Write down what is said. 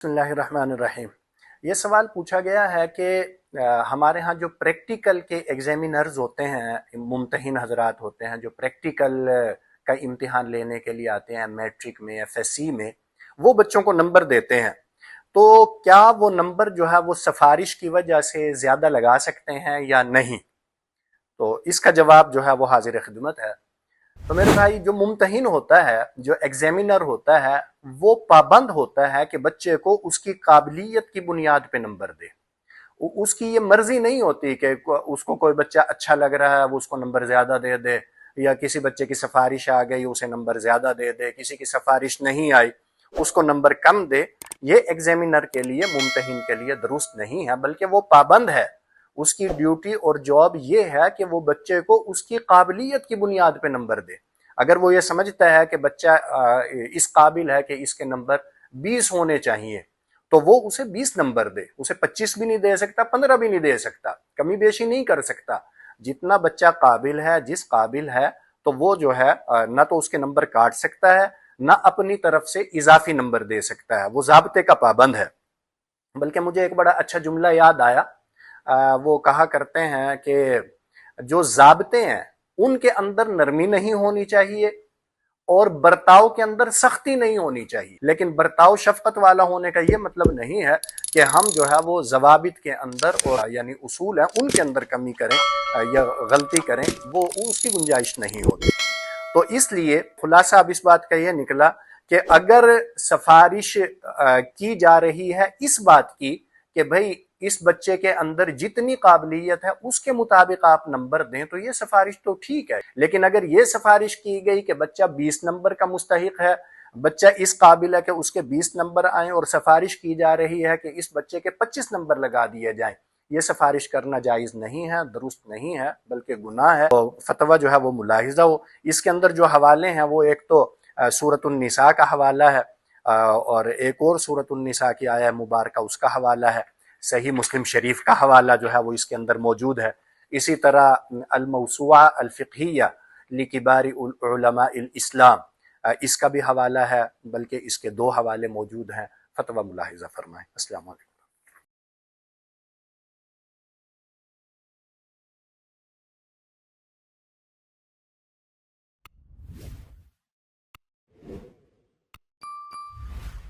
बिस्मिल्लाहिर्रहमानिर्रहीम। ये सवाल पूछा गया है कि हमारे यहाँ जो प्रैक्टिकल के एग्जामिनर्स होते हैं, मुम्तहिन हजरात होते हैं जो प्रैक्टिकल का इम्तिहान लेने के लिए आते हैं मैट्रिक में एफएससी में, वो बच्चों को नंबर देते हैं। तो क्या वो नंबर जो है वो सिफारिश की वजह से ज़्यादा लगा सकते हैं या नहीं? तो इसका जवाब जो है वो हाजिर खिदमत है। तो मेरे भाई, जो मुमतहिन होता है, जो एग्जामिनर होता है, वो पाबंद होता है कि बच्चे को उसकी काबिलियत की बुनियाद पे नंबर दे। उसकी ये मर्जी नहीं होती कि उसको कोई बच्चा अच्छा लग रहा है वो उसको नंबर ज्यादा दे दे, या किसी बच्चे की सिफारिश आ गई उसे नंबर ज्यादा दे दे, किसी की सिफारिश नहीं आई उसको नंबर कम दे। ये एग्जामिनर के लिए, मुमतहिन के लिए दुरुस्त नहीं है, बल्कि वो पाबंद है। उसकी ड्यूटी और जॉब ये है कि वो बच्चे को उसकी काबिलियत की बुनियाद पे नंबर दे। अगर वो ये समझता है कि बच्चा इस काबिल है कि इसके नंबर 20 होने चाहिए, तो वो उसे 20 नंबर दे। उसे 25 भी नहीं दे सकता, 15 भी नहीं दे सकता, कमी बेशी नहीं कर सकता। जितना बच्चा काबिल है, जिस काबिल है, तो वो जो है ना तो उसके नंबर काट सकता है, ना अपनी तरफ से इजाफी नंबर दे सकता है। वो ज़ाब्ते का पाबंद है। बल्कि मुझे एक बड़ा अच्छा जुमला याद आया। वो कहा करते हैं कि जो ज़ाब्ते हैं उनके अंदर नरमी नहीं होनी चाहिए और बर्ताव के अंदर सख्ती नहीं होनी चाहिए। लेकिन बर्ताव शफकत वाला होने का ये मतलब नहीं है कि हम जो है वो जवाबित के अंदर और यानी उसूल है उनके अंदर कमी करें या गलती करें, वो उसकी गुंजाइश नहीं होती। तो इसलिए खुलासा अब इस बात का यह निकला कि अगर सिफारिश की जा रही है इस बात की कि भाई इस बच्चे के अंदर जितनी काबिलियत है उसके मुताबिक आप नंबर दें, तो ये सिफारिश तो ठीक है। लेकिन अगर ये सिफारिश की गई कि बच्चा 20 नंबर का मुस्तहिक है, बच्चा इस काबिल है कि उसके 20 नंबर आए, और सिफारिश की जा रही है कि इस बच्चे के 25 नंबर लगा दिए जाएं, ये सिफारिश करना जायज़ नहीं है, दुरुस्त नहीं है, बल्कि गुनाह है। तो फतवा जो है वो मुलाहिजा हो। इसके अंदर जो हवाले हैं वो एक तो सूरतुन निसा का हवाला है, और एक और सूरतुन निसा की आया मुबारका उसका हवाला है। सही मुस्लिम शरीफ का हवाला जो है वो इसके अंदर मौजूद है। इसी तरह अल मौसूआ अल फिक़हिया लिकिबारी उलमा इल इस्लाम, इसका भी हवाला है, बल्कि इसके 2 हवाले मौजूद हैं। फतवा मुलाहिजा फरमाएं। अस्सलाम वालेकुम।